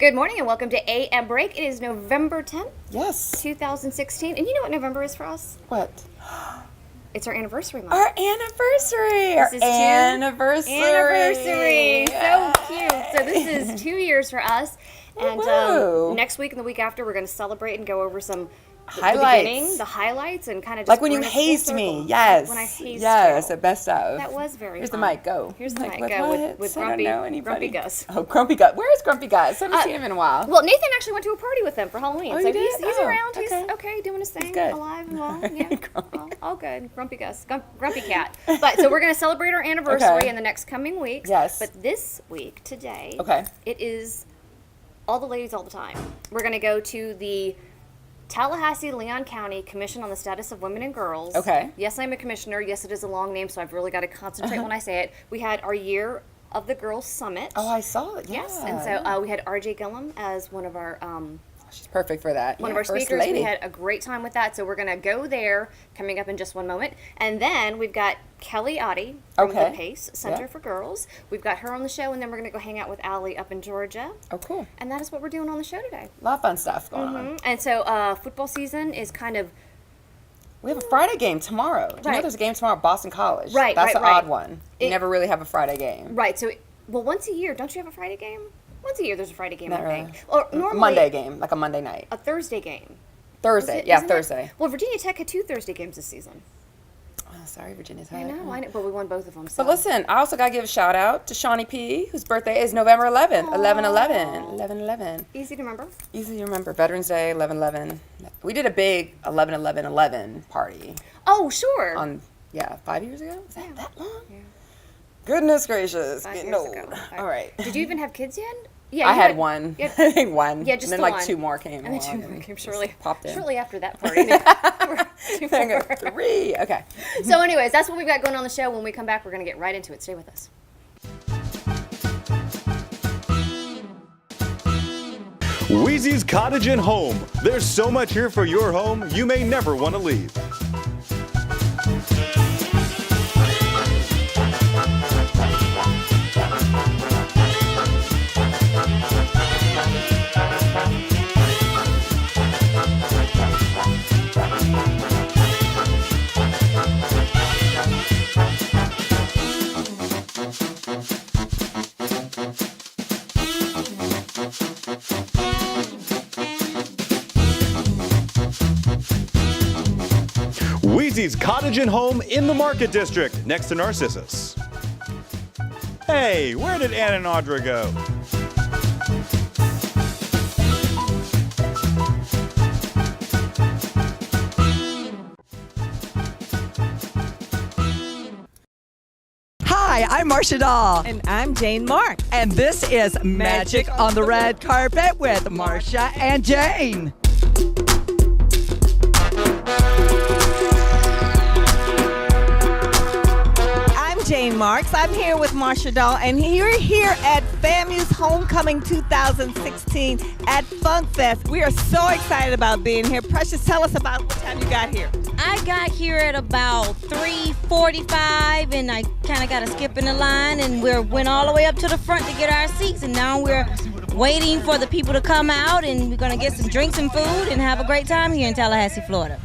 Good morning and welcome to AM Break. It is November 10th, Yes. 2016. And you know what November is for us? What? It's our anniversary month. Our anniversary. This is anniversary. Anniversary. Yeah. So cute. So this is 2 years for us. And next week and the week after, we're going to celebrate and go over some highlights. the highlights, and kind of just Like when you bring us hazed full me. circle. Yes. When I hazed Yes, you. the best of. That was very Here's fun. the mic. Go. Here's the Like, mic. Go what? with I don't know anybody. Grumpy Gus. Oh, Grumpy Gus. Where is Grumpy Gus? I haven't seen him in a while. Well, Nathan actually went to a party with them for Halloween. Oh, so you did? he's Oh, around. okay. He's okay, doing his thing, good. alive and well. Yeah. all good. Grumpy Gus. Grumpy cat. But so we're going to celebrate our anniversary in the next coming weeks. Yes. But this week, today, it is all the ladies all the time. We're going to go to the Tallahassee-Leon County Commission on the Status of Women and Girls. Okay. Yes, I'm a commissioner. Yes, it is a long name, so I've really got to concentrate when I say it. We had our Year of the Girls Summit. Oh, I saw it. Yeah. Yes, and so we had R.J. Gillum as one of our she's perfect for that. one of our speakers. We had a great time with that, so we're going to go there coming up in just one moment. And then we've got Kelly Oddie from the PACE Center for Girls. We've got her on the show, and then we're going to go hang out with Allie up in Georgia. Oh, cool. And that is what we're doing on the show today. A lot of fun stuff going on. And so football season is kind of... We have a Friday game tomorrow. Do you know there's a game tomorrow at Boston College? Right, That's right, an odd one. You never really have a Friday game. Right, so... Well, once a year, don't you have a Friday game? Once a year, there's a Friday game, Not I think. really. Or normally Monday game, like a Monday night. a Thursday game. Thursday, Isn't Thursday. Well, Virginia Tech had 2 Thursday games this season. Oh, sorry, Virginia Tech. I know, but we won both of them. So. But listen, I also got to give a shout out to Shawnee P., whose birthday is November 11th, 11/11. 11/11. Easy to remember. Easy to remember. Veterans Day, 11/11. We did a big 11/11/11 party. Oh, sure. 5 years ago? Was that long? Yeah. Goodness gracious. 5 Getting years old. ago. All right. Did you even have kids yet? Yeah, I had one. You had, I think one. Yeah, just and then the one. 2 more came and then along. 2 more came shortly. Popped in. Shortly after that party. 2 more. 3. Okay. So anyways, that's what we've got going on the show. When we come back, we're going to get right into it. Stay with us. Wheezy's Cottage and Home. There's so much here for your home, you may never want to leave. Wheezy's Cottage and Home in the Market District, next to Narcissus. Hey, where did Ann and Audra go? Hi, I'm Marcia Dahl. And I'm Jane Mark. And this is Magic on the Red Carpet with Marcia and Jane. Jane Marks. I'm here with Marcia Dahl, and we're here at FAMU's Homecoming 2016 at Funk Fest. We are so excited about being here. Precious, tell us about what time you got here. I got here at about 3:45, and I kind of got to skip in the line, and we went all the way up to the front to get our seats, and now we're waiting for the people to come out, and we're going to get some drinks and food and have a great time here in Tallahassee, Florida.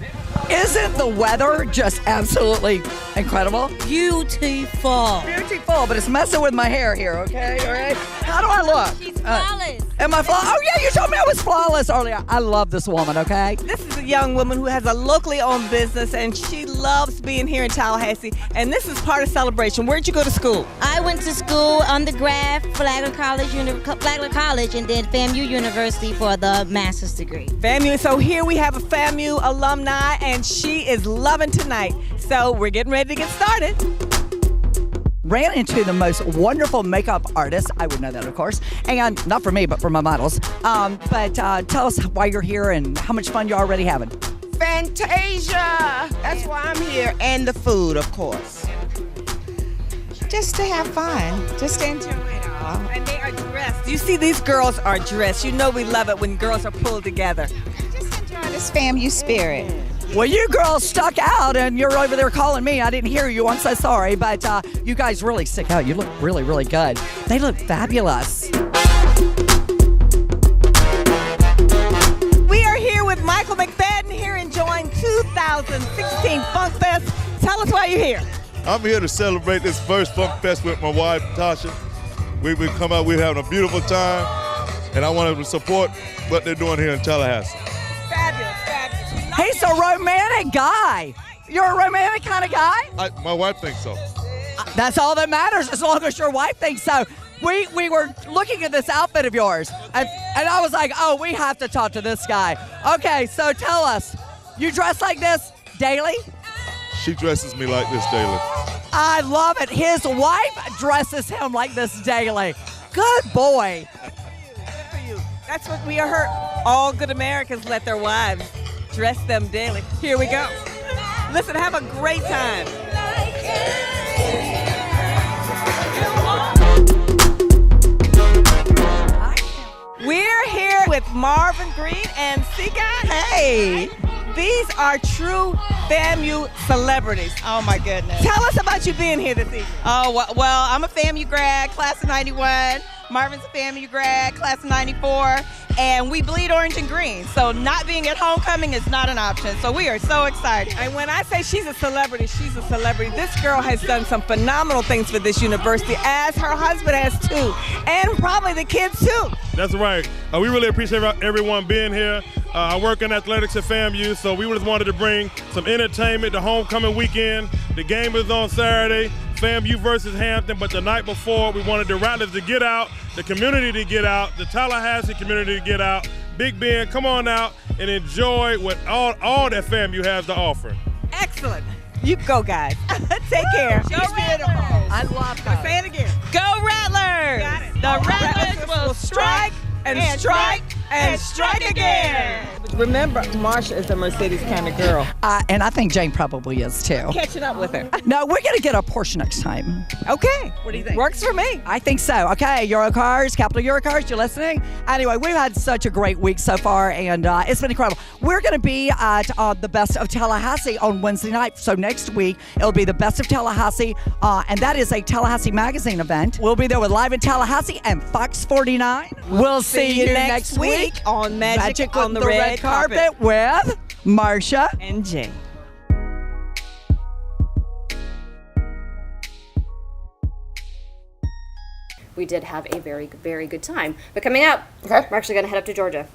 Isn't the weather just absolutely incredible? Beautiful. Beautiful, but it's messing with my hair here, okay? All right? How do I look? She's flawless. Am I flawless? Oh, yeah, you told me I was flawless earlier. I love this woman, okay? This is a young woman who has a locally owned business, and she loves being here in Tallahassee, and this is part of celebration. Where'd you go to school? I went to school, undergrad, Flagler College, and then FAMU University for the master's degree. FAMU, so here we have a FAMU alumni, and she is loving tonight. So we're getting ready to get started. Ran into the most wonderful makeup artist. I would know that, of course. And not for me, but for my models. But tell us why you're here and how much fun you're already having. Fantasia! That's why I'm here. And the food, of course. Just to have fun. Just to enjoy it all. And they are dressed. You see, these girls are dressed. You know we love it when girls are pulled together. Just enjoy this FAMU spirit. Well, you girls stuck out, and you're over there calling me. I didn't hear you. I'm so sorry, but you guys really stick out. You look really, really good. They look fabulous. Michael McFadden here enjoying 2016 Funk Fest. Tell us why you're here. I'm here to celebrate this first Funk Fest with my wife, Tasha. We come out, we're having a beautiful time, and I want to support what they're doing here in Tallahassee. Fabulous, fabulous. He's a romantic guy. You're a romantic kind of guy? My wife thinks so. That's all that matters, as long as your wife thinks so. We were looking at this outfit of yours, and I was like, oh, we have to talk to this guy. Okay, so tell us, you dress like this daily? She dresses me like this daily. I love it. His wife dresses him like this daily. Good boy. Good for you. That's what we heard. All good Americans let their wives dress them daily. Here we go. Listen, have a great time. We're here with Marvin Green and Sika. Hey, these are true FAMU celebrities. Oh my goodness. Tell us about you being here this evening. Oh, well, I'm a FAMU grad, class of 91. Marvin's a FAMU grad, class of 94. And we bleed orange and green. So not being at homecoming is not an option. So we are so excited. And when I say she's a celebrity, she's a celebrity. This girl has done some phenomenal things for this university, as her husband has too. And probably the kids too. That's right. We really appreciate everyone being here. I work in athletics at FAMU, so we just wanted to bring some entertainment to homecoming weekend. The game is on Saturday, FAMU versus Hampton, but the night before we wanted the Rattlers to get out, the community to get out, the Tallahassee community to get out. Big Ben, come on out and enjoy what all that FAMU has to offer. Excellent. You go, guys. Take care. She's beautiful. I love that. Say it again. Go Rattlers! Got it. The Rattlers will strike and strike and strike again. Remember, Marsha is a Mercedes kind of girl. And I think Jane probably is too. Catching up with her. No, we're going to get a Porsche next time. Okay. What do you think? Works for me. I think so. Okay, Eurocars, Capital Eurocars, you're listening? Anyway, we've had such a great week so far, and it's been incredible. We're going to be at the Best of Tallahassee on Wednesday night. So next week, it'll be the Best of Tallahassee, and that is a Tallahassee Magazine event. We'll be there with Live in Tallahassee and Fox 49. We'll see you next week on Magic on the Red Carpet with Marsha and Jay. We did have a very, very good time. But coming up, Okay. we're actually going to head up to Georgia.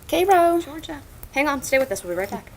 Cairo. Georgia. Hang on, stay with us. We'll be right back.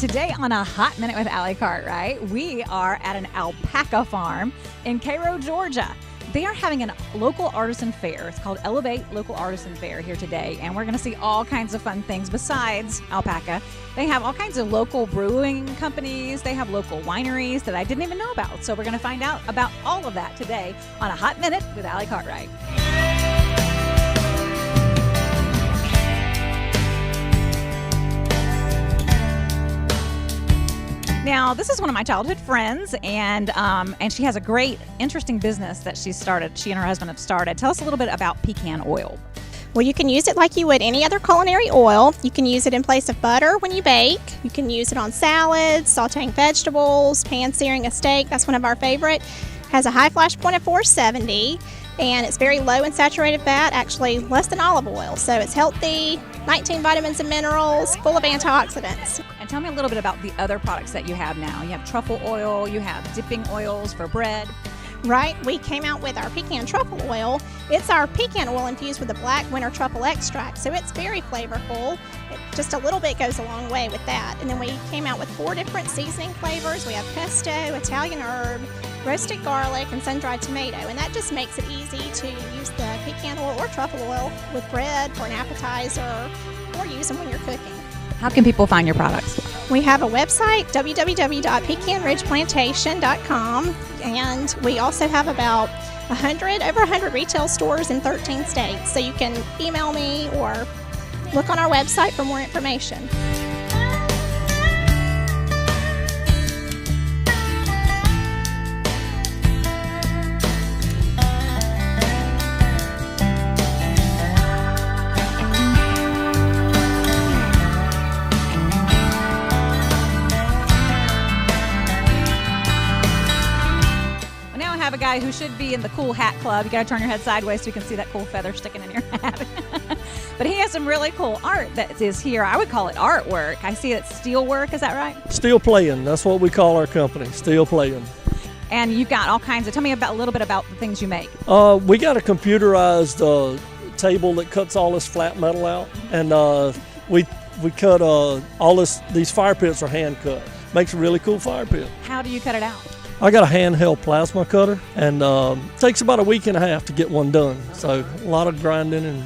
Today on a Hot Minute with Allie Cartwright, we are at an alpaca farm in Cairo, Georgia. They are having a local artisan fair. It's called Elevate Local Artisan Fair here today, and we're going to see all kinds of fun things besides alpaca. They have all kinds of local brewing companies. They have local wineries that I didn't even know about. So we're going to find out about all of that today on a Hot Minute with Allie Cartwright. Now, this is one of my childhood friends, and she has a great, interesting business that she started. She and her husband have started. Tell us a little bit about pecan oil. Well, you can use it like you would any other culinary oil. You can use it in place of butter when you bake. You can use it on salads, sauteing vegetables, pan-searing a steak. That's one of our favorite. Has a high flash point of 470. And it's very low in saturated fat, actually less than olive oil. So it's healthy, 19 vitamins and minerals, full of antioxidants. And tell me a little bit about the other products that you have now. You have truffle oil, you have dipping oils for bread. Right, we came out with our pecan truffle oil. It's our pecan oil infused with the black winter truffle extract, so it's very flavorful. Just a little bit goes a long way with that. And then we came out with 4 different seasoning flavors. We have pesto, Italian herb, roasted garlic, and sun-dried tomato. And that just makes it easy to use the pecan oil or truffle oil with bread for an appetizer, or use them when you're cooking. How can people find your products? We have a website, www.pecanridgeplantation.com, and we also have about over 100 retail stores in 13 states. So you can email me or look on our website for more information. Have a guy who should be in the cool hat club. You got to turn your head sideways so you can see that cool feather sticking in your hat. But he has some really cool art that is here. I would call it artwork. I see it's steel work. Is that right? Steel Playing. That's what we call our company, Steel Playing. And you've got all kinds of. Tell me a little bit about the things you make. We got a computerized table that cuts all this flat metal out, and we cut all these fire pits are hand cut. Makes a really cool fire pit. How do you cut it out? I got a handheld plasma cutter, and takes about a week and a half to get one done. So a lot of grinding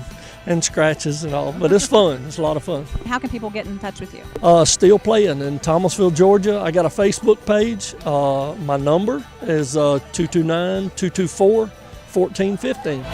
and scratches and all, but it's fun. It's a lot of fun. How can people get in touch with you? Steel Playing in Thomasville, Georgia. I got a Facebook page. My number is 229-224-1415.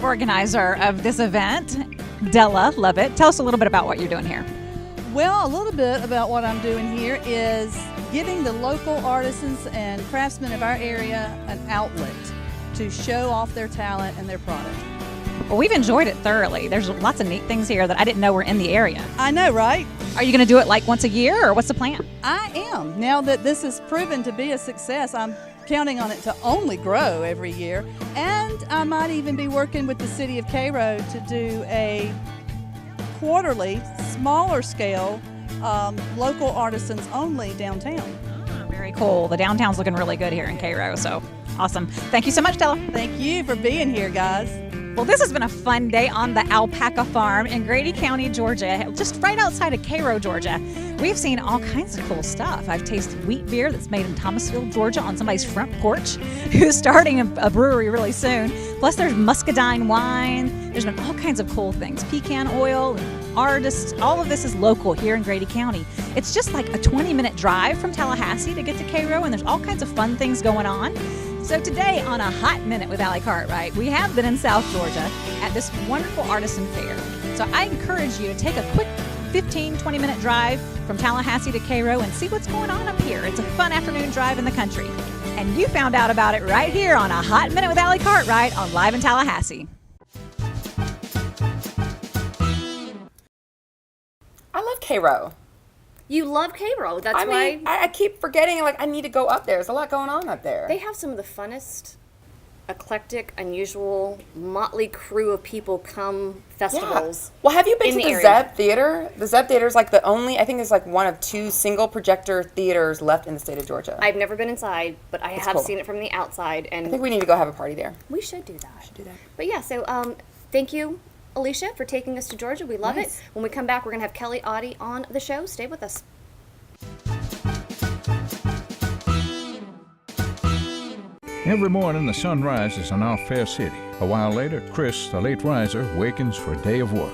Organizer of this event, Della Lovett. Tell us a little bit about what you're doing here. Well, a little bit about what I'm doing here is giving the local artisans and craftsmen of our area an outlet to show off their talent and their product. Well, we've enjoyed it thoroughly. There's lots of neat things here that I didn't know were in the area. I know, right? Are you going to do it like once a year, or what's the plan? I am. Now that this has proven to be a success, I'm counting on it to only grow every year. And I might even be working with the city of Cairo to do a quarterly, smaller scale, local artisans only downtown. Oh, very cool. The downtown's looking really good here in Cairo, so awesome. Thank you so much, Della. Thank you for being here, guys. Well, this has been a fun day on the Alpaca Farm in Grady County, Georgia, just right outside of Cairo, Georgia. We've seen all kinds of cool stuff. I've tasted wheat beer that's made in Thomasville, Georgia on somebody's front porch who's starting a brewery really soon. Plus, there's muscadine wine. There's been all kinds of cool things. Pecan oil, and artists. All of this is local here in Grady County. It's just like a 20-minute drive from Tallahassee to get to Cairo, and there's all kinds of fun things going on. So today on a Hot Minute with Allie Cartwright, we have been in South Georgia at this wonderful artisan fair. So I encourage you to take a quick 15-20-minute drive from Tallahassee to Cairo and see what's going on up here. It's a fun afternoon drive in the country. And you found out about it right here on a Hot Minute with Allie Cartwright on Live in Tallahassee. I love Cairo. You love Cairo. That's I mean, why I keep forgetting, like, I need to go up there. There's a lot going on up there. they have some of the funnest, eclectic, unusual, motley crew of people come festivals. Yeah. Well, have you been to the area. Zeb Theater? The Zeb Theater is like the only, I think it's like one of 2 single projector theaters left in the state of Georgia. I've never been inside, but I have cool. seen it from the outside. And I think we need to go have a party there. we should do that. We should do that. But yeah, so thank you Alicia, for taking us to Georgia. We love Nice. it. When we come back, we're going to have Kelly Audie on the show. Stay with us. Every morning the sun rises in our fair city. A while later, Chris, the late riser, wakens for a day of work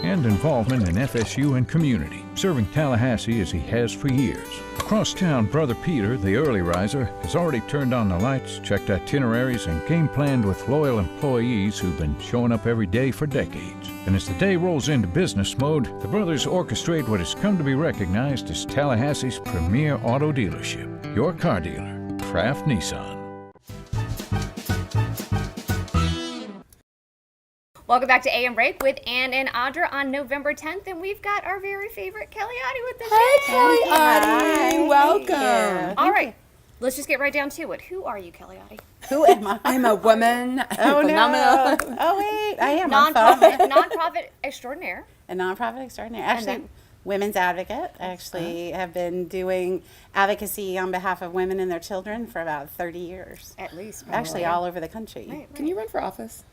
and involvement in FSU and community, serving Tallahassee as he has for years. Across town, Brother Peter, the early riser, has already turned on the lights, checked itineraries, and game planned with loyal employees who've been showing up every day for decades. And as the day rolls into business mode, the brothers orchestrate what has come to be recognized as Tallahassee's premier auto dealership, your car dealer, Kraft Nissan. Welcome back to AM Break with Ann and Audra on November 10th, and we've got our very favorite Kelly Audie with us. Hey, Kelly Audie. Welcome. All right, let's just get right down to it. Who are you, Kelly Audie? Who am I? I'm a woman. Oh, phenomenal. no. Oh, wait. I am. Nonprofit extraordinaire. A nonprofit extraordinaire. Actually, women's advocate. I actually have been doing advocacy on behalf of women and their children for about 30 years. At least. Actually, all over the country. Right. Can you run for office,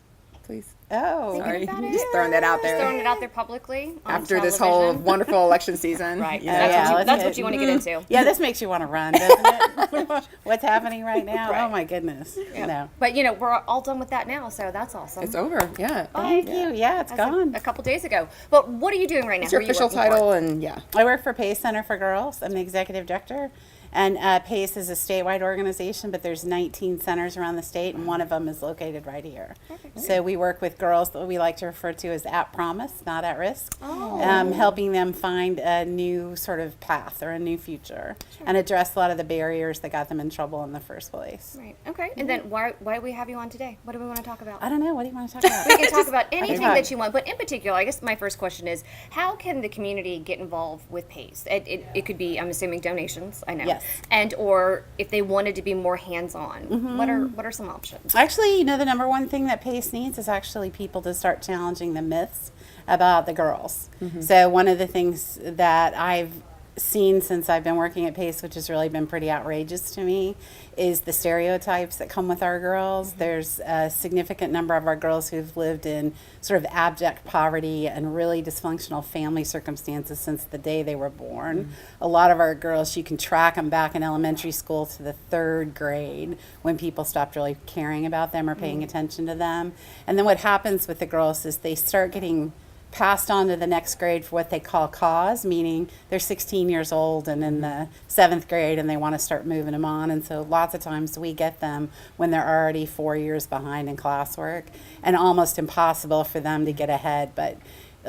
please? Oh. Sorry. About Just it. throwing that out Just there. throwing it out there publicly on After this whole television. wonderful election season. Right. You know. That's what you want to get into. Yeah, this makes you want to run, doesn't it? What's happening right now? Right. Oh, my goodness. Yeah. No. But, we're all done with that now, so that's awesome. It's over. Yeah. Thank you. Yeah, it's gone. A couple days ago. But what are you doing right now? It's your Who are you official working for? title, and yeah. I work for PACE Center for Girls. I'm the executive director. And PACE is a statewide organization, but there's 19 centers around the state, and one of them is located right here. So we work with girls that we like to refer to as at promise, not at risk, helping them find a new sort of path or a new future and address a lot of the barriers that got them in trouble in the first place. Right. Okay. And then why do we have you on today? What do we want to talk about? I don't know. What do you want to talk about? We can talk about anything that you want, but in particular, I guess my first question is, how can the community get involved with PACE? It could be, I'm assuming, donations. I know. Yes. And or if they wanted to be more hands-on, what are some options? Actually, the number one thing that PACE needs is actually people to start challenging the myths about the girls. So one of the things that I've seen since I've been working at PACE, which has really been pretty outrageous to me, is the stereotypes that come with our girls. There's a significant number of our girls who've lived in sort of abject poverty and really dysfunctional family circumstances since the day they were born. A lot of our girls, you can track them back in elementary school to the 3rd grade when people stopped really caring about them or paying attention to them. And then what happens with the girls is they start getting passed on to the next grade for what they call cause, meaning they're 16 years old and in the 7th grade and they want to start moving them on. And so lots of times we get them when they're already 4 years behind in classwork and almost impossible for them to get ahead. But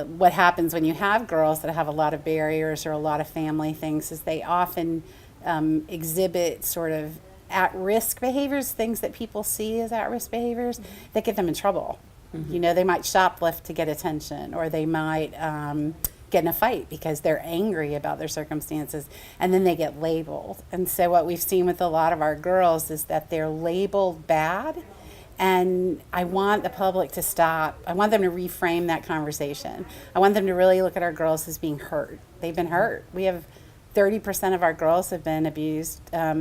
what happens when you have girls that have a lot of barriers or a lot of family things is they often exhibit sort of at-risk behaviors, things that people see as at-risk behaviors that get them in trouble. They might shoplift to get attention, or they might get in a fight because they're angry about their circumstances, and then they get labeled. And so what we've seen with a lot of our girls is that they're labeled bad, and I want the public to stop. I want them to reframe that conversation. I want them to really look at our girls as being hurt. They've been hurt. We have 30% of our girls have been abused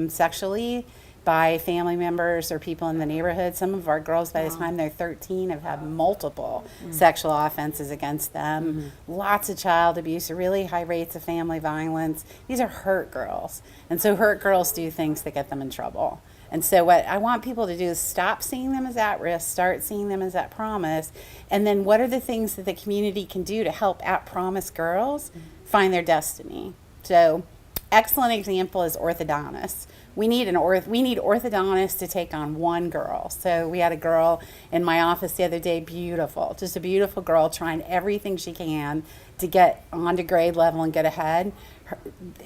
sexually by family members or people in the neighborhood. Some of our girls, by the time they're 13, have had multiple sexual offenses against them. Lots of child abuse, really high rates of family violence. These are hurt girls. And so hurt girls do things that get them in trouble. And so what I want people to do is stop seeing them as at risk, start seeing them as at promise, and then what are the things that the community can do to help at promise girls find their destiny? So excellent example is orthodontists. We need orthodontists to take on one girl. So we had a girl in my office the other day, beautiful, just a beautiful girl trying everything she can to get onto grade level and get ahead.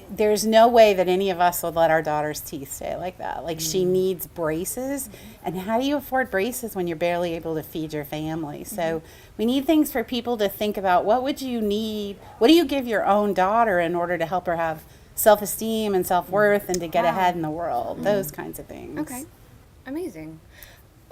There's no way that any of us would let our daughter's teeth stay like that. Like she needs braces. And how do you afford braces when you're barely able to feed your family? So we need things for people to think about. What would you need? What do you give your own daughter in order to help her have self-esteem and self-worth and to get ahead in the world? Those kinds of things. Okay. Amazing.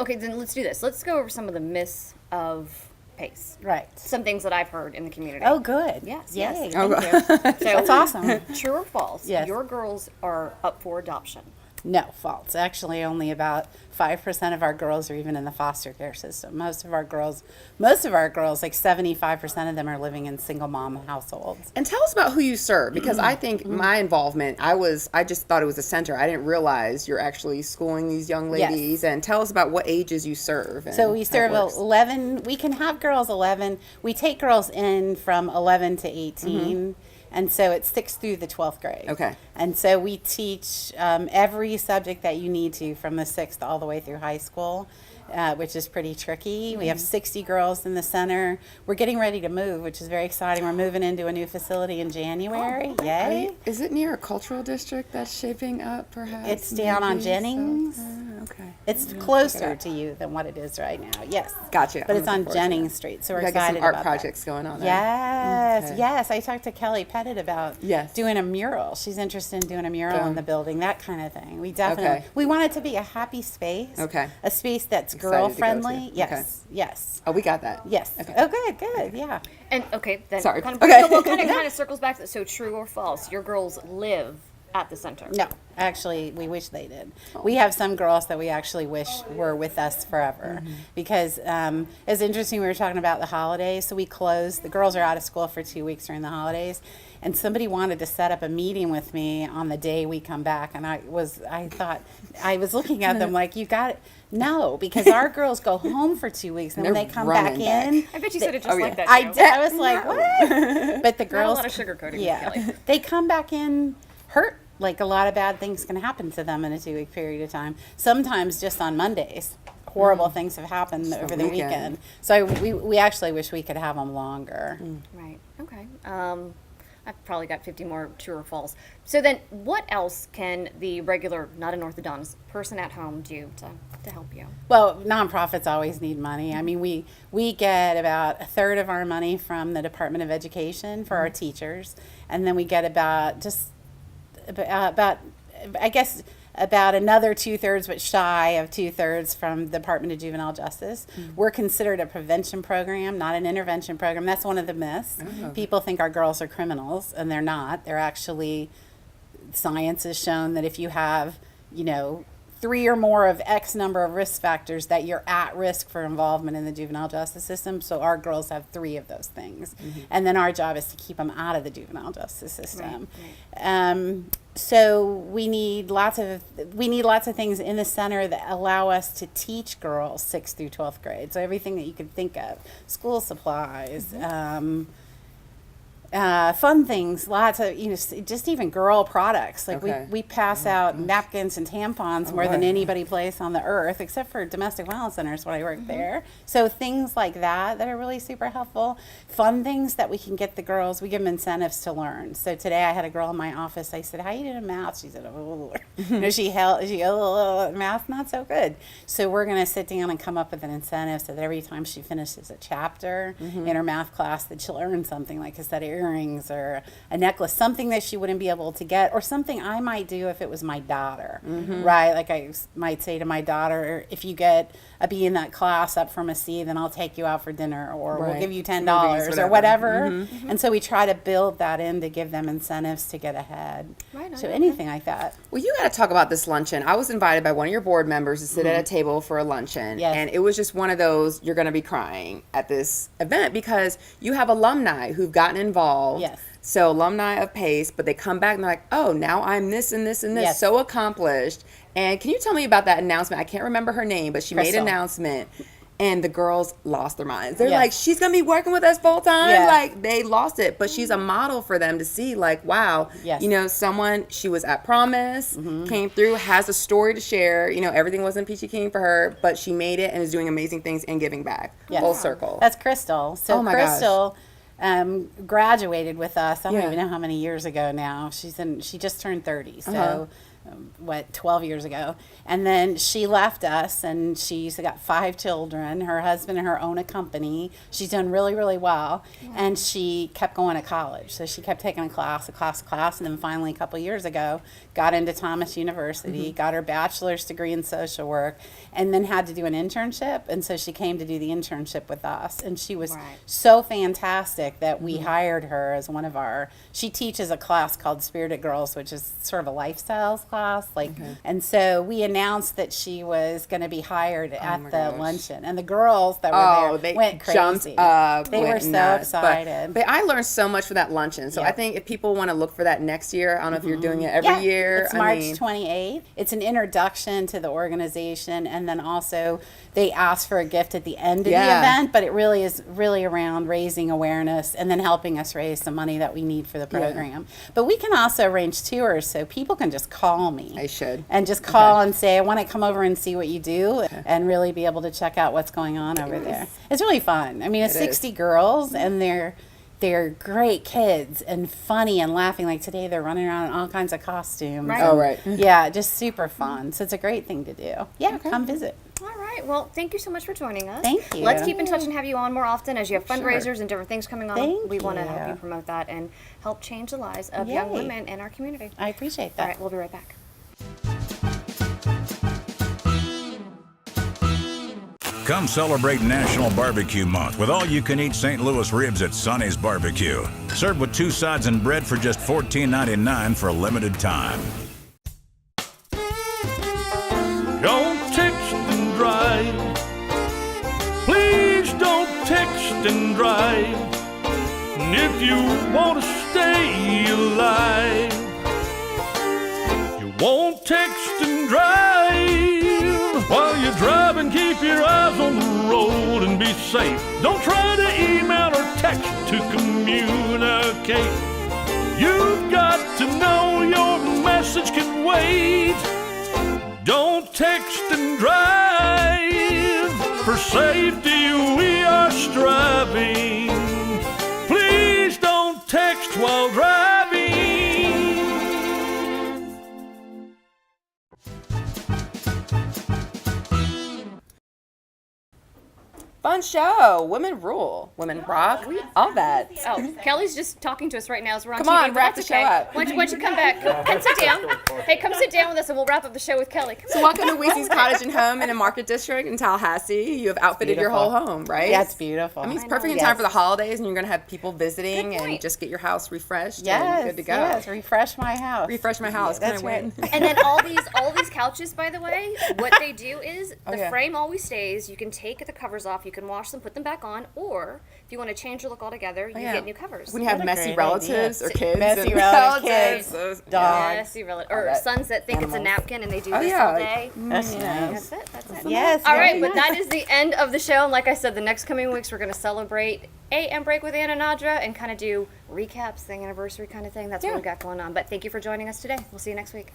Okay, then let's do this. Let's go over some of the myths of PACE. Right. Some things that I've heard in the community. Oh, good. Yes. Yay. Yes. Thank you. So, That's awesome. True or false? Yes. Your girls are up for adoption. No, false. Actually, only about 5% of our girls are even in the foster care system. Most of our girls, like 75% of them, are living in single mom households. And tell us about who you serve, because I think my involvement, I just thought it was a center. I didn't realize you're actually schooling these young ladies. And tell us about what ages you serve. So we serve 11. We can have girls 11. We take girls in from 11 to 18. And so it's 6th through the 12th grade. Okay. And so we teach every subject that you need to from the 6th all the way through high school, which is pretty tricky. We have 60 girls in the center. We're getting ready to move, which is very exciting. We're moving into a new facility in January. Yay. Is it near a cultural district that's shaping up, perhaps? It's down on Jennings. Okay. It's closer to you than what it is right now. Yes. Gotcha. But it's on Jennings Street, so we're got excited some art about projects that. going on there. Yes, Okay. yes. I talked to Kelly Pettit about doing a mural. She's interested in doing a mural in the building, that kind of thing. We definitely we want it to be a happy space. Okay. A space that's Excited girl to go friendly. to. Yes. Okay. Yes. Oh, we got that. Yes. Okay. Oh, good. Yeah. And then Sorry. kind of, Okay. well, kind of circles back to, so true or false, your girls live at the center? No, actually, we wish they did. We have some girls that we actually wish were with us forever because it's interesting. We were talking about the holidays, so we closed. The girls are out of school for 2 weeks during the holidays, and somebody wanted to set up a meeting with me on the day we come back, and I was looking at them like, you got it. No, because our girls go home for 2 weeks, and when they come back in, I bet you said it just like that. I did. I was like, what? But the girls, not a lot of sugarcoating. yeah, With Kelly. they come back in hurt. Like a lot of bad things can happen to them in a 2 week period of time. Sometimes just on Mondays, horrible things have happened over the weekend. So we actually wish we could have them longer. Right. Okay. I've probably got 50 more true or false. So then, what else can the regular, not an orthodontist person at home do to help you? Well, nonprofits always need money. I mean, we get about a third of our money from the Department of Education for our teachers, and then we get about another 2/3, but shy of 2/3 from the Department of Juvenile Justice. We're considered a prevention program, not an intervention program. That's one of the myths. People think our girls are criminals, and they're not. They're actually, science has shown that if you have, 3 or more of X number of risk factors, that you're at risk for involvement in the juvenile justice system. So our girls have 3 of those things. And then our job is to keep them out of the juvenile justice system. Right. So we need lots of things in the center that allow us to teach girls 6th through 12th grade. So everything that you could think of, school supplies, fun things, lots of, just even girl products. Like we pass out napkins and tampons more than anybody place on the earth, except for domestic violence centers when I work there. So things like that are really super helpful. Fun things that we can get the girls, we give them incentives to learn. So today I had a girl in my office, I said, how you doing math? She said, math not so good. So we're going to sit down and come up with an incentive so that every time she finishes a chapter in her math class that she'll earn something like a set of earrings or a necklace, something that she wouldn't be able to get, or something I might do if it was my daughter, right? Like I might say to my daughter, if you get a B in that class up from a C, then I'll take you out for dinner, or we'll give you $10 or whatever. And so we try to build that in to give them incentives to get ahead. So anything like that. Well, you got to talk about this luncheon. I was invited by one of your board members to sit at a table for a luncheon. Yes. And it was just one of those, you're going to be crying at this event because you have alumni who've gotten involved. Yes. So alumni of PACE, but they come back and they're like, oh, now I'm this and this and this, so accomplished. And can you tell me about that announcement? I can't remember her name, but she made an announcement. And the girls lost their minds. They're like, she's going to be working with us full time. Like, they lost it. But she's a model for them to see, like, wow, someone, she was at Promise, came through, has a story to share. Everything wasn't peachy keen for her, but she made it and is doing amazing things and giving back. Full circle. That's Crystal. So Crystal graduated with us, I don't even know how many years ago now. She just turned 30. So 12 years ago. And then she left us, and she's got 5 children. Her husband and her own a company. She's done really, really well. And she kept going to college. So she kept taking a class, and then finally a couple years ago got into Thomas University, got her bachelor's degree in social work, and then had to do an internship. And so she came to do the internship with us. And she was so fantastic that we hired her as one of our, she teaches a class called Spirited Girls, which is sort of a lifestyles class. class. And so we announced that she was going to be hired at the luncheon, and the girls that were there went crazy. Jumped up, they were so nuts. excited. But I learned so much for that luncheon. So I think if people want to look for that next year, I don't know if you're doing it every year. It's March 28th. It's an introduction to the organization, and then also they ask for a gift at the end of the event, but it really is around raising awareness and then helping us raise some money that we need for the program. But we can also arrange tours, so people can just call me. I should. And just call and say, I want to come over and see what you do and really be able to check out what's going on over there. It's really fun. I mean, it's 60 girls, and they're great kids and funny and laughing. Like today, they're running around in all kinds of costumes. Right. Oh, right. Yeah, just super fun. So it's a great thing to do. Yeah, come visit. All right. Well, thank you so much for joining us. Thank you. Let's keep in touch and have you on more often as you have fundraisers and different things coming on. Thank we want to you. help you promote that and help change the lives of young Yay. women in our community. I appreciate that. All right. We'll be right back. Come celebrate National Barbecue Month with all-you-can-eat St. Louis ribs at Sonny's Barbecue. Served with 2 sides and bread for just $14.99 for a limited time. Don't text and drive. Please don't text and drive. And if you want to stay alive, you won't text and drive. While you're driving, keep your eyes on the road and be safe. Don't try to email or text to communicate. You've got to know your message can wait. Don't text and drive. For safety we are striving. Please don't text while driving. Fun show. Women rule. Women rock. All that. Oh, Kelly's just talking to us right now as we're on Come TV. on, but wrap that's the show okay. up. Why don't you come back? Come sit down. Hey, come sit down with us and we'll wrap up the show with Kelly. Come So on. welcome to Weezy's Cottage and Home in a Market District in Tallahassee. You have outfitted your whole home, right? Yeah, it's beautiful. I mean, it's perfect in time for the holidays, and you're going to have people visiting and just get your house refreshed and good to go. Yes, refresh my house. Refresh my house. Yeah, That's right. And then all these couches, by the way, what they do is the frame always stays. You can take the covers off, you can wash them, put them back on, or if you want to change your look altogether, you get new covers. When you have messy relatives or kids. Messy and relatives, kids, dogs. Messy or sons that think it's a napkin and they do this yeah. all day. That's nice. That's it. That's it. Yes. All right, very but that is the end of the show. And like I said, the next coming weeks we're going to celebrate AM Break with Ann and Nadra and kind of do recaps, the anniversary kind of thing. That's what we've got going on. But thank you for joining us today. We'll see you next week.